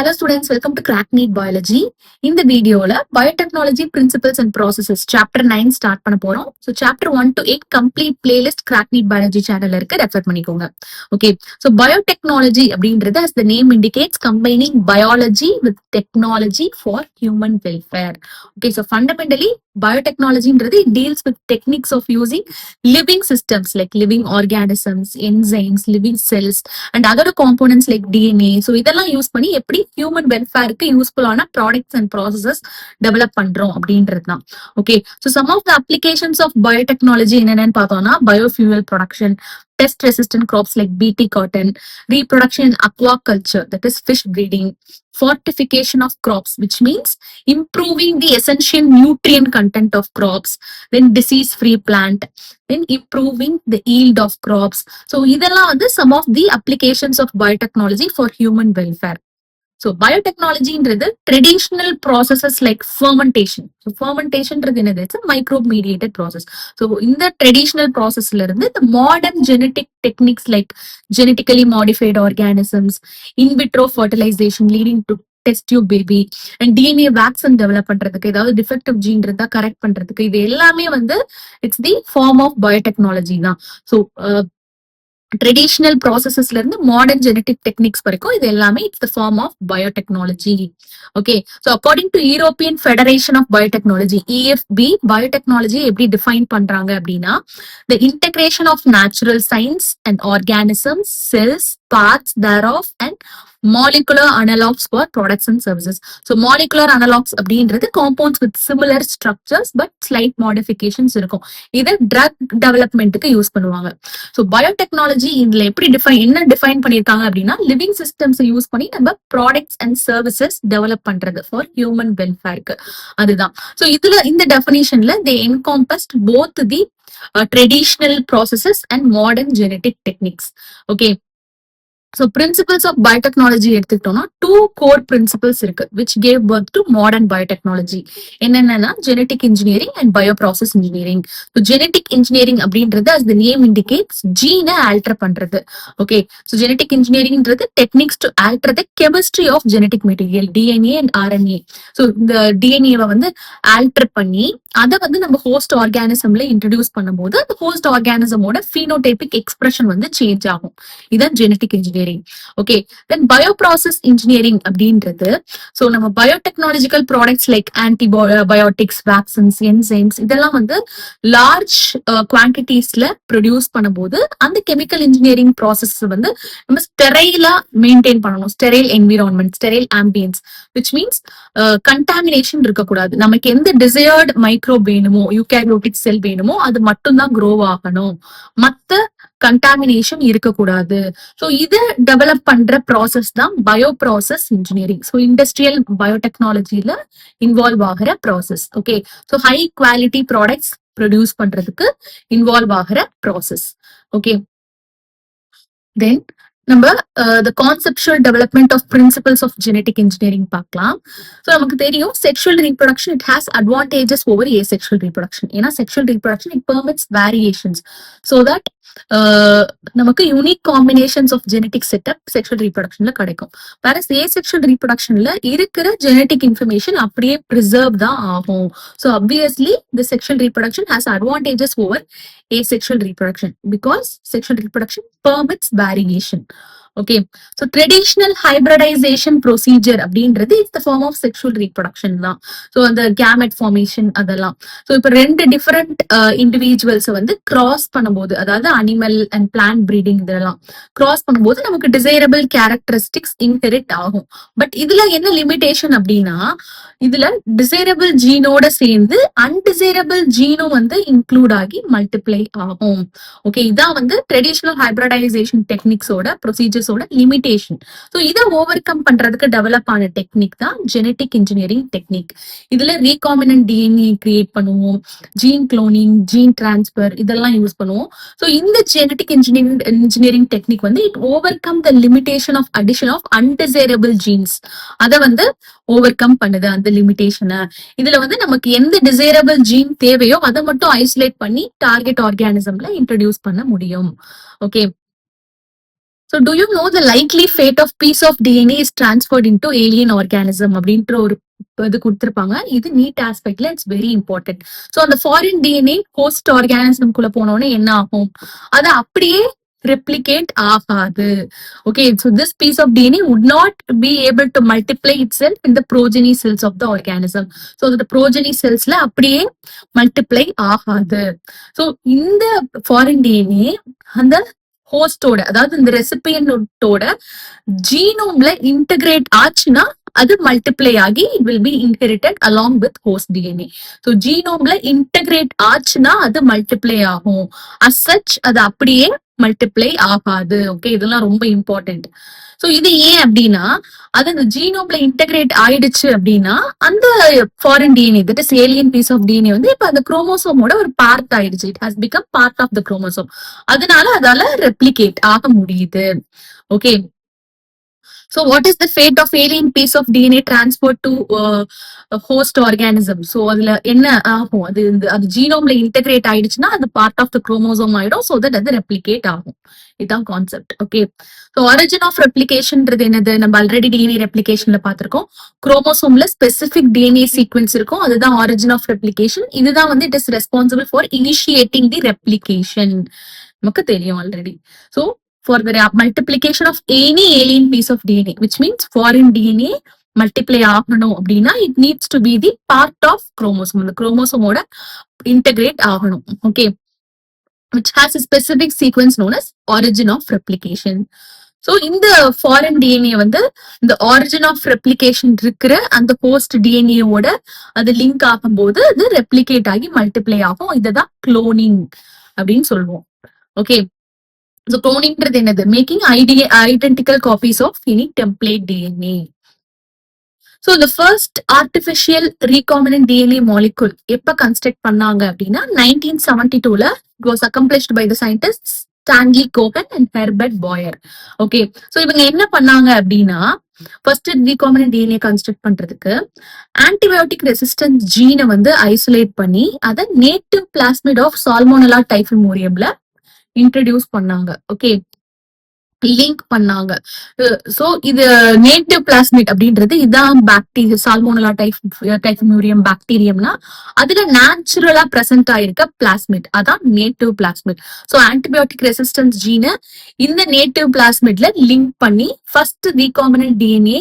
Hello students, welcome to Crack Neat Biology. இந்த வீடியோல biotechnology principles and processes chapter 9 start பண்ண போறோம். So chapter 1 to 8 complete playlist Crack Neat Biology channelல இருக்கு, refer பண்ணிக்கோங்க. Okay, so biotechnology அப்படின்றது as the name indicates combining biology with technology for human welfare. Okay, so fundamentally biotechnologyன்றது it deals with techniques of using living systems like living organisms, enzymes, living cells and other components like DNA. So இதெல்லாம் use பண்ணி எப்படி human வெல்ஃபேருக்கு யூஸ்ஃபுல்லான products and processes develop பண்றோம் அப்படின்றது தான். Okay, so some of the applications of biotechnology என்னென்னு பார்த்தோம்னா biofuel production, pest resistant crops like BT cotton, reproduction in aquaculture, that is fish breeding, fortification of crops, which means improving the essential nutrient content of crops, then disease free plant, then improving the yield of crops. So இதெல்லாம் வந்து some of the applications of biotechnology for human welfare. So biotechnology-ன்றது traditional processes like fermentation. So fermentation-ன்றது என்னது? It's a microbe mediated process. So இந்த traditional process-ல இருந்து the modern genetic techniques like genetically modified organisms, in vitro fertilization leading to test tube baby and DNA vaccine develop பண்றதுக்கு, ஏதாவது defective gene இருந்தா correct பண்றதுக்கு, இது எல்லாமே வந்து it's the form of biotechnology தான். So ட்ரெடிஷனல் ப்ராசஸஸ்ல இருந்து மாடர்ன் ஜெனடிக் டெக்னிக்ஸ் வரைக்கும் இது எல்லாமே it's the form of biotechnology. Okay, so according to European federation of biotechnology EFB biotechnology எப்படி டிஃபைன் பண்றாங்க அப்படின்னா the integration of natural science and organisms, cells, parts thereof and molecular analogs for products and services. So molecular analogs அப்படின்றது compounds with similar structures but slight modifications இருக்கும். இதை drug developmentக்கு use பண்ணுவாங்க. So biotechnology இதுல எப்படி என்ன define பண்ணிருக்காங்க அப்படின்னா living systems use பண்ணி நம்ம ப்ராடக்ட்ஸ் அண்ட் சர்வீசஸ் டெவலப் பண்றது ஃபார் ஹியூமன் வெல்ஃபேருக்கு, அதுதான். ஸோ இதுல இந்த டெஃபினிஷன்ல they encompassed both the traditional processes and modern genetic techniques. Okay, so principles of biotechnology எடுத்துக்கிட்டோம்னா டூ கோர் பிரின்சிபல்ஸ் இருக்கு which gave birth to modern biotechnology. என்னென்னா genetic engineering and bioprocess engineering. Genetic engineering அப்படின்றது as the name indicates ஜீனை alter பண்றது. Okay, so genetic இன்ஜினியரிங்ன்றது techniques to alter the chemistry of genetic material DNA and RNA. So இந்த டிஎன்ஏவை வந்து alter பண்ணி அதை வந்து நம்ம ஹோஸ்ட் ஆர்கானிசம்ல இன்ட்ரடியூஸ் பண்ணும்போது அந்த ஹோஸ்ட் ஆர்கானிசமோட phenotypic எக்ஸ்பிரஷன் வந்து சேஞ்ச் ஆகும். இதான் ஜெனடிக் இன்ஜினியரிங். ஓகே, தென் பயோப்ராசஸ் இன்ஜினியரிங் அப்படின்றது ஸோ நம்ம biotechnological products like antibiotics, vaccines, enzymes இதெல்லாம் வந்து லார்ஜ் குவான்டிட்டிஸ்ல ப்ரொடியூஸ் பண்ணும்போது அந்த கெமிக்கல் இன்ஜினியரிங் ப்ராசஸ் வந்து நம்ம ஸ்டெரைலா மெயின்டைன் பண்ணணும். Sterile environment, sterile ambience, which means contamination இருக்கக்கூடாது. நமக்கு எந்த டிசையர்ட் மைக்ரோப் வேணுமோ, யூகேரியோட்டிக் செல் வேணுமோ அது மட்டும்தான் க்ரோ ஆகணும், மத்த கண்டாமினேஷன் இருக்கக்கூடாது. ஸோ இதை டெவலப் பண்ற ப்ராசஸ் தான் பயோப்ராசஸ் இன்ஜினியரிங். ஸோ இண்டஸ்ட்ரியல் பயோடெக்னாலஜில இன்வால்வ் ஆகிற process. Okay, so high quality products produce பண்றதுக்கு இன்வால்வ் ஆகிற ப்ராசஸ். ஓகே, தென் நம்ம the conceptual development of principles of genetic engineering பார்க்கலாம். ஸோ நமக்கு தெரியும் sexual reproduction it has advantages over asexual reproduction. ஏன்னா sexual reproduction it permits variations so that நமக்கு unique combinations of genetic setup sexual ரீப்ரொடக்ஷன்ல கிடைக்கும். வேற asexual reproductionல இருக்கிற genetic information அப்படியே ப்ரிசர்வ் தான் ஆகும். So obviously the sexual reproduction has advantages over asexual reproduction because sexual reproduction permits variation. Okay, so traditional hybridization procedure அப்படின்றது it's the form of sexual reproduction தான். So அந்த gamete formation அதெல்லாம். So இப்போ ரெண்டு different இண்டிவிஜுவல்ஸை வந்து cross பண்ணும்போது, அதாவது அனிமல் அண்ட் பிளான்ட் பிரீடிங் இதெல்லாம் கிராஸ் பண்ணும்போது நமக்கு டிசைரபிள் கேரக்டரிஸ்டிக்ஸ் இன்ஹெரிட் ஆகும். பட் இதுல என்ன லிமிடேஷன் அப்படின்னா இதுல டிசைரபிள் ஜீனோட சேர்ந்து அன்டிசைரபிள் ஜீனும் வந்து இன்க்ளூட் ஆகி மல்டிப்ளை ஆகும். ஓகே, இதான் வந்து ட்ரெடிஷ்னல் ஹைபிரடைசேஷன் டெக்னிக்ஸோட ப்ரொசீஜர்ஸோட லிமிடேஷன். ஸோ இதை ஓவர் கம் பண்றதுக்கு டெவலப் ஆன டெக்னிக் தான் ஜெனடிக் இன்ஜினியரிங் டெக்னிக். இதுல ரீகாமினன்ட் DNA கிரியேட் பண்ணுவோம், ஜீன் குளோனிங், ஜீன் டிரான்ஸ்பர் இதெல்லாம் யூஸ் பண்ணுவோம். ஸோ இந்த ஜெனடிக் இன்ஜினியரிங் டெக்னிக் வந்து இட் ஓவர் கம் the limitation of addition of undesirable genes. அதை வந்து ஓவர் கம் பண்ணுது அந்த லிமிடேஷனை. இதுல வந்து நமக்கு எந்த டிசைரபிள் ஜீன் தேவையோ அதை மட்டும் ஐசோலேட் பண்ணி டார்கெட் ஆர்கானிசம்ல இன்ட்ரடியூஸ் பண்ண முடியும். Okay, So do you know the likely fate of piece of DNA is transferred into alien organism அப்படின்ற ஒரு இது கொடுத்திருப்பாங்க. இது நீட் ஆஸ்பெக்ட்ல இட்ஸ் வெரி இம்பார்ட்டன்ட். ஸோ அந்த ஃபாரின் டிஎன்ஏ ஹோஸ்ட் ஆர்கானிசம்குள்ள போனோடனே என்ன ஆகும், அது அப்படியே replicate ஆகாது. Okay, so this piece of DNA would not be able to multiply itself in the progeny cells of the organism. So the progeny cellsல அப்படியே multiply ஆகாது. So இந்த foreign DNA அந்த ஹோஸ்டோட, அதாவது இந்த ரெசிபியன்டோட ஜீனோம்ல இன்டகிரேட் ஆச்சுன்னா அது மல்டிப்ளை ஆகி it will be inherited along with host DNA. So ஜீனோம்ல இன்டகிரேட் ஆச்சுன்னா அது மல்டிப்ளை ஆகும். அஸ் சச் அது அப்படியே மல்டிப்ளை ஆகாது. ஓகே, இதெல்லாம் ரொம்ப இம்பார்ட்டன்ட். ஸோ இது ஏன் அப்படின்னா, அது அந்த ஜீனோம்ல இன்டகிரேட் ஆயிடுச்சு அப்படின்னா அந்த foreign DNA, that is alien piece of DNA வந்து இப்ப அந்த குரோமோசோமோட ஒரு பார்ட் ஆயிடுச்சு. It has become part of the chromosome. அதனால அதால ரெப்ளிகேட் ஆக முடியுது. Okay, so what is the fate of alien piece of DNA transferred to a host organism? So அதுல என்ன ஆகும், அது ஜீனோம்ல இன்டகிரேட் ஆயிடுச்சுன்னா அது பார்ட் ஆஃப் த குரோமோசோம் ஆயிடும். சோ தட் அது ரெப்ளிகேட் ஆகும். இதுதான் concept. Okay, so origin of ரெப்ளிகேஷன்ன்றது என்னது, நம்ம ஆல்ரெடி டிஎன்ஏ ரெப்ளிகேஷன்ல பார்த்திருக்கோம். குரோமோசோம்ல ஸ்பெசிபிக் டிஎன்ஏ சீக்வன்ஸ் இருக்கும், அதுதான் ஆரிஜின் ஆஃப் ரெப்ளிகேஷன். இதுதான் வந்து it is responsible for initiating the replication. நமக்கு தெரியும் already. So for the multiplication of any alien piece of DNA, which means foreign DNA multiply ஆகணும் அப்படின்னா it needs to be the part of chromosome. the chromosome ஓட integrate ஆகணும். Okay, which has a specific sequence known as origin of replication. So இந்த foreign DNA வந்து இந்த origin of replication இருக்கிற அந்த host DNA ஓட அது லிங்க் ஆகும்போது அது replicate ஆகி multiply ஆகும். இதுதான் cloning அப்படின்னு சொல்லுவோம். ஓகே, so cloning என்னது, making identical copies of any template DNA. So the first artificial recombinant DNA molecule எப்ப கன்ஸ்ட்ரக்ட் பண்ணாங்க அப்படின்னா 1972ல it was accomplished by the scientists Stanley Cohen and Herbert Boyer. Okay, so இவங்க என்ன பண்ணாங்க அப்படின்னா, first recombinant DNA construct பண்றதுக்கு antibiotic resistance ஜீனை வந்து ஐசோலேட் பண்ணி அதை நேட்டிவ் பிளாஸ்மிட் ஆஃப் சால்மோனெல்லா டைஃபிமோரியம்ல இன்ட்ரடியூஸ் பண்ணாங்க. ஓகே, லிங்க் பண்ணாங்க. சோ இது நேட்டிவ் பிளாஸ்மிட் அப்படின்றது இதான் பாக்டீரியா, சால்மோனெல்லா டைஃபிமோரியம் பாக்டீரியம்னா அதுல நேச்சுரலா பிரசன்ட் ஆயிருக்க பிளாஸ்மிட், அதான் native plasmid. So antibiotic resistance ஜீனை இந்த நேட்டிவ் பிளாஸ்மிட்ல லிங்க் பண்ணி first recombinant DNA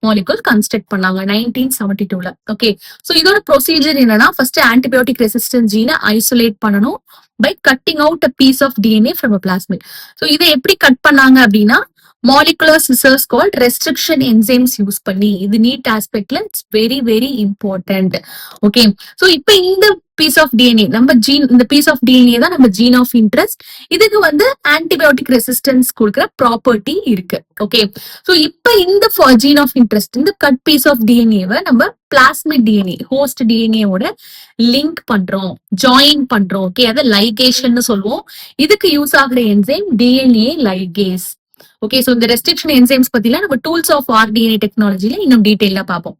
molecule construct பண்ணாங்க 1972ல. ஓகே, சோ இதோட ப்ரொசீஜர் என்னன்னா, ஃபர்ஸ்ட் ஆன்டிபயோட்டிக் ரெசிஸ்டன்ஸ் ஜீனை ஐசோலேட் பண்ணணும் by cutting out a piece of DNA from a plasmid. So இதை எப்படி கட் பண்ணாங்க அப்படின்னா, molecular scissors called restriction enzymes use பண்ணி. இது நீட் ஆஸ்பெக்ட்ல it's very very important. Okay, so இப்ப இந்த பீஸ் ஆஃப் டிஎன்ஏ நம்ம ஜீன், இந்த பீஸ் ஆஃப் டிஎன்ஏ தான் நம்ம ஜீன் ஆஃப் இன்ட்ரெஸ்ட். இதுக்கு வந்து ஆன்டிபயோட்டிக் ரெசிஸ்டன்ஸ் கொடுக்குற ப்ராப்பர்ட்டி இருக்கு. ஓகே, சோ இப்ப இந்த ஜீன் ஆஃப் இன்ட்ரெஸ்ட், இந்த கட் பீஸ் ஆஃப் டிஎன்ஏவை நம்ம பிளாஸ்மிட் டிஎன்ஏ ஹோஸ்ட் டிஎன்ஏவோட லிங்க் பண்றோம், ஜாயின் பண்றோம். ஓகே, அதை லைகேஷன் சொல்லுவோம். இதுக்கு யூஸ் ஆகுற enzyme DNA ligase. Okay, so இந்த ரெஸ்ட்ரிக்ஷன் என்சைம்ஸ் பத்தில நம்ம டூல்ஸ் ஆஃப் ஆர்டிஎன்ஏ டெக்னாலஜில இன்னும் டீடைலா பார்ப்போம்.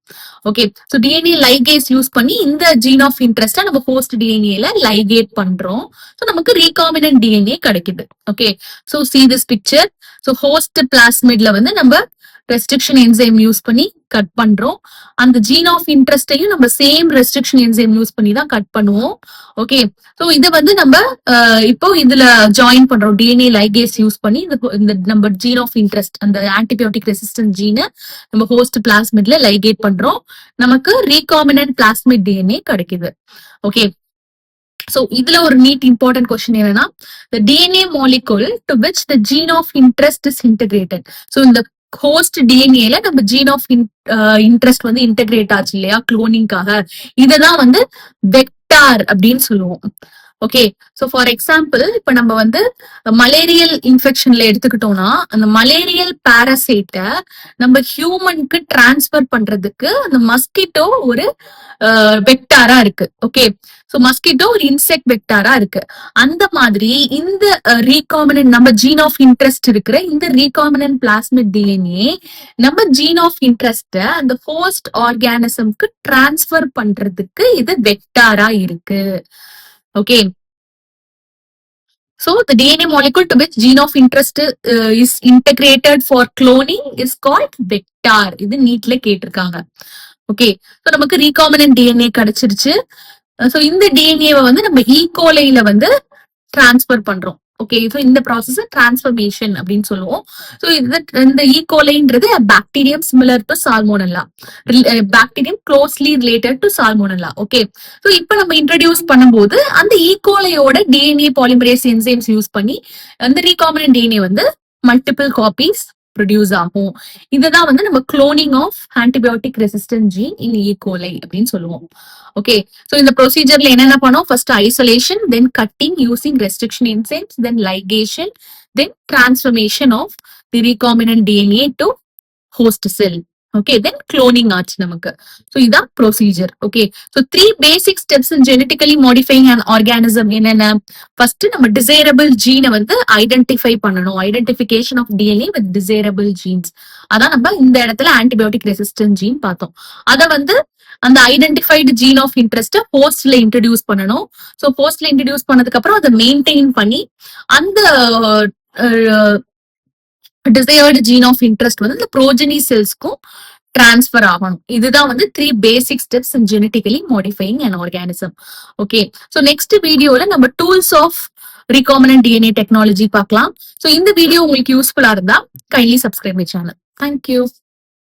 Okay, so DNA ligase use பண்ணி இந்த ஜீன் ஆஃப் இன்ட்ரெஸ்ட நம்ம ஹோஸ்ட் டிஎன்ஏல லைகேட் பண்றோம். சோ நமக்கு ரீகாம்பினன்ட் டிஎன்ஏ கிடைக்குது. Okay, so see this picture. So host பிளாஸ்மிட்ல வந்து நம்ம ரெஸ்ட்ரிக்ஷன் என்சைம் யூஸ் பண்ணி கட் பண்றோம். அந்த ஜீன் ஆஃப் இன்ட்ரெஸ்டையும் நம்ம சேம் ரெஸ்ட்ரிக்ஷன் என்சைம் யூஸ் பண்ணி தான் கட் பண்ணுவோம். ஓகே, சோ இதை வந்து நம்ம இப்போ இதுல ஜாயின் பண்றோம் டிஎன்ஏ லைகேஸ் யூஸ் பண்ணி. இந்த நம்ம ஜீன் ஆஃப் இன்ட்ரெஸ்ட், அந்த ஆன்டிபயோட்டிக் ரெசிஸ்டன்ஸ் ஜீனை நம்ம ஹோஸ்ட் பிளாஸ்மிட்ல லைகேட் பண்றோம். நமக்கு ரீகாம்பினன்ட் பிளாஸ்மிட் டிஎன்ஏ கிடைக்குது. ஓகே, so இதுல ஒரு நீட் இம்பார்ட்டன்ட் கொஸ்டின் என்னன்னா, the DNA molecule to which the gene of interest is integrated. so இந்த ஹோஸ்ட் டிஎன்ஏல நம்ம ஜீன் ஆஃப் இன்ட்ரெஸ்ட் வந்து இன்டகிரேட் ஆச்சு இல்லையா குளோனிங்காக, இததான் வந்து வெக்டார் அப்படின்னு சொல்லுவோம். ஓகே, சோ ஃபார் எக்ஸாம்பிள் இப்ப நம்ம வந்து மலேரியல் இன்ஃபெக்ஷன்ல எடுத்துக்கிட்டோம்னா, அந்த மலேரியல் பாராசைட்ட நம்ம ஹியூமனுக்கு டிரான்ஸ்பர் பண்றதுக்கு அந்த மஸ்கிட்டோ ஒரு வெக்டாரா இருக்கு. ஓகே, சோ மஸ்கிட்டோ ஒரு இன்செக்ட் வெக்டாரா இருக்கு. அந்த மாதிரி இந்த ரீகாம்பினன்ட் நம்ம ஜீன் ஆஃப் இன்ட்ரெஸ்ட் இருக்கிற இந்த ரீகாம்பினன்ட் பிளாஸ்மிட் டிஎன்ஏ நம்ம ஜீன் ஆஃப் இன்ட்ரெஸ்ட அந்த ஹோஸ்ட் ஆர்கானிசம்க்கு டிரான்ஸ்பர் பண்றதுக்கு இது வெக்டாரா இருக்கு. Okay, So the DNA molecule to which gene of interest is integrated for cloning is called vector. இது நீட்ல கேட்டிருக்காங்க. ஓகே, ஸோ நமக்கு ரீகாமினன்ட் டிஎன்ஏ கிடைச்சிருச்சு. ஸோ இந்த டிஎன்ஏவை வந்து நம்ம ஈகோலைல வந்து டிரான்ஸ்பர் பண்றோம். ஓகே, ஸோ இந்த ப்ராசஸ் டிரான்ஸ்ஃபர்மேஷன் அப்படின்னு சொல்லுவோம். ஸோ இந்த ஈகோலைன்றது bacterium similar to salmonella, bacterium closely related to salmonella. Okay, so இப்போ நம்ம இன்ட்ரடியூஸ் பண்ணும்போது அந்த ஈகோலையோட டிஎன்ஏ பாலிமரேஸ் என்சைம்ஸ் யூஸ் பண்ணி அந்த ரீகாமினன்ட் டிஎன்ஏ வந்து மல்டிபிள் காப்பீஸ் ப்ரொடியூஸ் ஆகும். இதுதான் வந்து நம்ம cloning of antibiotic resistant gene in E coli அப்படின்னு சொல்லுவோம். ஓகே, சோ இந்த ப்ரொசீஜர்ல என்னென்ன பண்ணோம்? First isolation, then cutting using restriction enzymes, then ligation, then transformation of the recombinant DNA to host cell. Okay, then cloning ஆச்சு நமக்கு. ஸோ இதான் procedure. Okay, so 3 basic steps in genetically modifying an organism என்னென்ன? First நம்ம desirable ஜீனை வந்து identify பண்ணணும். Identification of DNA with desirable genes. அதான் நம்ம இந்த இடத்துல ஆன்டிபயோட்டிக் ரெசிஸ்டன்ட் ஜீன் பார்த்தோம். அதை வந்து அந்த ஐடென்டிஃபைடு ஜீன் ஆஃப் இன்ட்ரெஸ்ட் போஸ்ட்ல இன்ட்ரடியூஸ் பண்ணணும். ஸோ போஸ்ட்ல இன்ட்ரடியூஸ் பண்ணதுக்கு அப்புறம் அதை மெயின்டைன் பண்ணி அந்த டிசைர்டு ஜீன் ஆஃப் இன்ட்ரெஸ்ட் வந்து இந்த ப்ரோஜெனி செல்ஸ்க்கும் டிரான்ஸ்பர் ஆகணும். இதுதான் வந்து 3 basic steps in genetically modifying an organism. Okay, so next வீடியோல நம்ம tools of recombinant DNA technology பார்க்கலாம். ஸோ இந்த வீடியோ உங்களுக்கு யூஸ்ஃபுல்லா இருந்தா kindly subscribe my channel. Thank you.